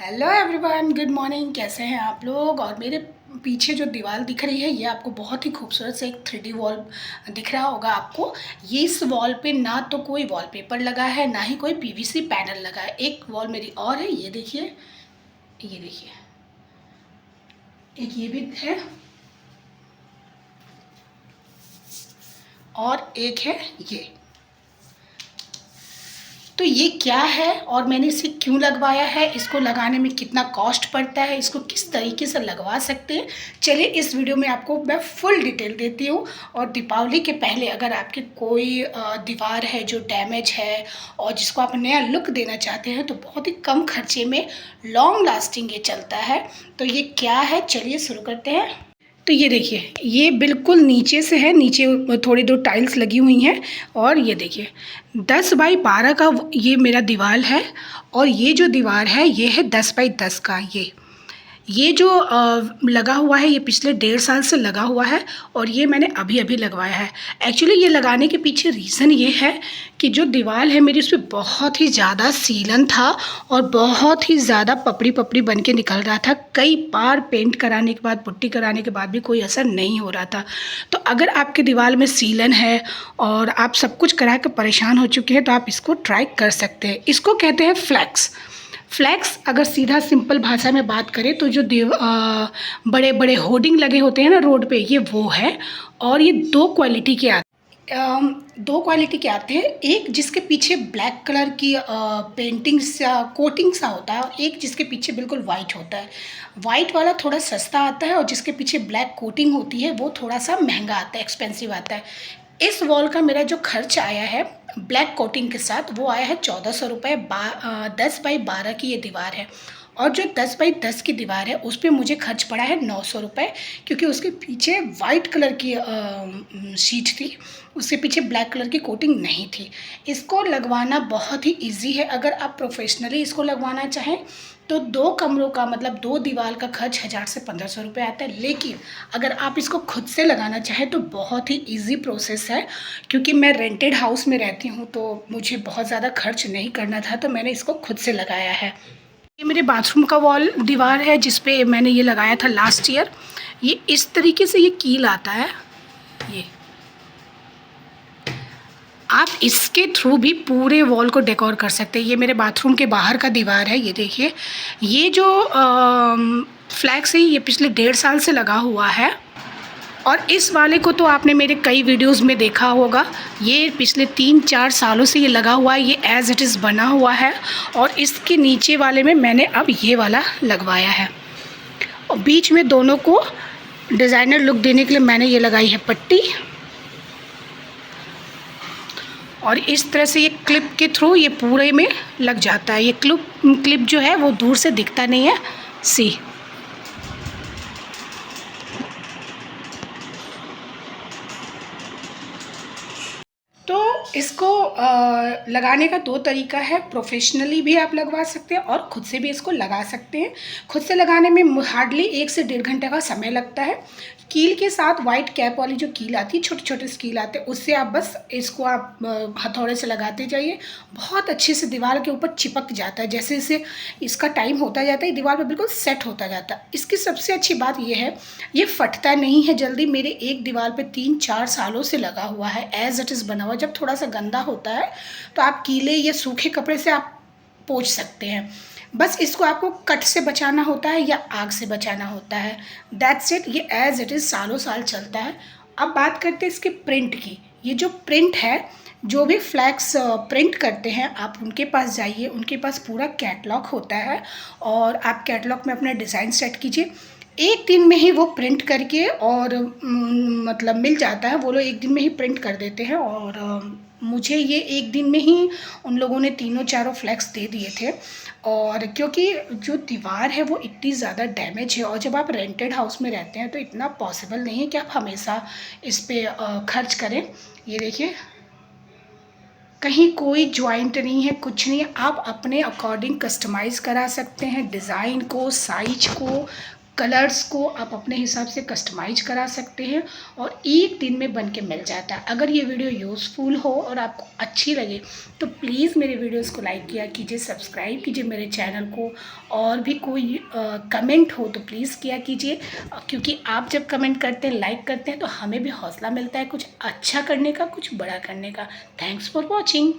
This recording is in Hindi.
Hello everyone, good morning. कैसे हैं आप लोग। और मेरे पीछे जो दीवार दिख रही है ये आपको बहुत ही खूबसूरत से एक 3D वॉल दिख रहा होगा आपको। ये इस वॉल पे ना तो कोई वॉलपेपर लगा है ना ही कोई पीवीसी पैनल लगा है। एक वॉल मेरी और है, ये देखिए, ये देखिए, एक ये भी है और एक है ये। तो ये क्या है और मैंने इसे क्यों लगवाया है, इसको लगाने में कितना कॉस्ट पड़ता है, इसको किस तरीके से लगवा सकते हैं, चलिए इस वीडियो में आपको मैं फुल डिटेल देती हूँ। और दीपावली के पहले अगर आपकी कोई दीवार है जो डैमेज है और जिसको आप नया लुक देना चाहते हैं तो बहुत ही कम खर्चे में लॉन्ग लास्टिंग ये चलता है। तो ये क्या है, चलिए शुरू करते हैं। तो ये देखिए, ये बिल्कुल नीचे से है, नीचे थोड़ी दो टाइल्स लगी हुई हैं। और ये देखिए 10 बाई 12 का ये मेरा दीवार है। और ये जो दीवार है ये है 10 बाई 10 का। ये जो लगा हुआ है ये पिछले 1.5 साल से लगा हुआ है और ये मैंने अभी अभी लगवाया है। एक्चुअली ये लगाने के पीछे रीज़न ये है कि जो दीवार है मेरी, उस पर बहुत ही ज़्यादा सीलन था और बहुत ही ज़्यादा पपड़ी पपड़ी बन के निकल रहा था। कई बार पेंट कराने के बाद, पुट्टी कराने के बाद भी कोई असर नहीं हो रहा था। तो अगर आपके दीवार में सीलन है और आप सब कुछ करा कर परेशान हो चुके हैं तो आप इसको ट्राई कर सकते हैं। इसको कहते हैं फ्लैक्स। फ्लैक्स अगर सीधा सिंपल भाषा में बात करें तो जो बड़े बड़े होर्डिंग लगे होते हैं ना रोड पे, ये वो है। और ये दो क्वालिटी के आते हैं। एक जिसके पीछे ब्लैक कलर की पेंटिंग सा, कोटिंग सा होता है, और एक जिसके पीछे बिल्कुल वाइट होता है। वाइट वाला थोड़ा सस्ता आता है और जिसके पीछे ब्लैक कोटिंग होती है वो थोड़ा सा महंगा आता है, एक्सपेंसिव आता है। इस वॉल का मेरा जो खर्च आया है ब्लैक कोटिंग के साथ वो आया है 1400 रुपये। 10 बाई 12 की ये दीवार है। और जो 10 बाई 10 की दीवार है उस पर मुझे खर्च पड़ा है 900 रुपये, क्योंकि उसके पीछे वाइट कलर की शीट थी, उसके पीछे ब्लैक कलर की कोटिंग नहीं थी। इसको लगवाना बहुत ही इजी है। अगर आप प्रोफेशनली इसको लगवाना चाहें तो 2 कमरों का मतलब 2 दीवार का खर्च 1000 से 1500 रुपये आता है। लेकिन अगर आप इसको खुद से लगाना चाहें तो बहुत ही इजी प्रोसेस है, क्योंकि मैं रेंटेड हाउस में रहती हूँ तो मुझे बहुत ज़्यादा खर्च नहीं करना था, तो मैंने इसको खुद से लगाया है। ये मेरे बाथरूम का वॉल दीवार है जिस पे मैंने ये लगाया था लास्ट ईयर। ये इस तरीके से ये कील आता है। ये आप इसके थ्रू भी पूरे वॉल को डेकोर कर सकते हैं। ये मेरे बाथरूम के बाहर का दीवार है। ये देखिए, ये जो फ्लैक्स है ये पिछले 1.5 साल से लगा हुआ है। और इस वाले को तो आपने मेरे कई वीडियोस में देखा होगा। ये पिछले 3-4 सालों से ये लगा हुआ है, ये एज इट इज़ बना हुआ है। और इसके नीचे वाले में मैंने अब ये वाला लगवाया है। और बीच में दोनों को डिज़ाइनर लुक देने के लिए मैंने ये लगाई है पट्टी। और इस तरह से ये क्लिप के थ्रू ये पूरे में लग जाता है। ये क्लिप जो है वो दूर से दिखता नहीं है। सी तो इसको लगाने का 2 तरीका है। प्रोफेशनली भी आप लगवा सकते हैं और ख़ुद से भी इसको लगा सकते हैं। खुद से लगाने में हार्डली 1 से 1.5 घंटे का समय लगता है। कील के साथ वाइट कैप वाली जो कील आती है, छोटे छोटे कील आते हैं, उससे आप बस इसको आप हथौड़े से लगाते जाइए। बहुत अच्छे से दीवार के ऊपर चिपक जाता है। जैसे जैसे इसका टाइम होता जाता है दीवार पर बिल्कुल सेट होता जाता है। इसकी सबसे अच्छी बात यह है, ये फटता नहीं है जल्दी। मेरे एक दीवार पे 3-4 सालों से लगा हुआ है, एज इट इज़ बना हुआ। जब थोड़ा सा गंदा होता है तो आप गीले या सूखे कपड़े से आप पोंछ सकते हैं। बस इसको आपको कट से बचाना होता है या आग से बचाना होता है। That's it. ये एज इट इज़ सालों साल चलता है। अब बात करते हैं इसके प्रिंट की। ये जो प्रिंट है, जो भी फ्लैक्स प्रिंट करते हैं आप उनके पास जाइए, उनके पास पूरा कैटलॉग होता है और आप कैटलॉग में अपना डिज़ाइन सेट कीजिए। एक दिन में ही वो प्रिंट करके और मतलब मिल जाता है। वो लोग एक दिन में ही प्रिंट कर देते हैं। और मुझे ये एक दिन में ही उन लोगों ने 3-4 फ्लैक्स दे दिए थे। और क्योंकि जो दीवार है वो इतनी ज़्यादा डैमेज है और जब आप रेंटेड हाउस में रहते हैं तो इतना पॉसिबल नहीं है कि आप हमेशा इस पर खर्च करें। ये देखिए, कहीं कोई जॉइंट नहीं है, कुछ नहीं है। आप अपने अकॉर्डिंग कस्टमाइज़ करा सकते हैं डिज़ाइन को, साइज को, कलर्स को आप अपने हिसाब से कस्टमाइज करा सकते हैं और एक दिन में बन के मिल जाता है। अगर ये वीडियो यूज़फुल हो और आपको अच्छी लगे तो प्लीज़ मेरे वीडियोस को लाइक किया कीजिए, सब्सक्राइब कीजिए मेरे चैनल को। और भी कोई कमेंट हो तो प्लीज़ किया कीजिए, क्योंकि आप जब कमेंट करते हैं, लाइक करते हैं तो हमें भी हौसला मिलता है कुछ अच्छा करने का, कुछ बड़ा करने का। Thanks for watching.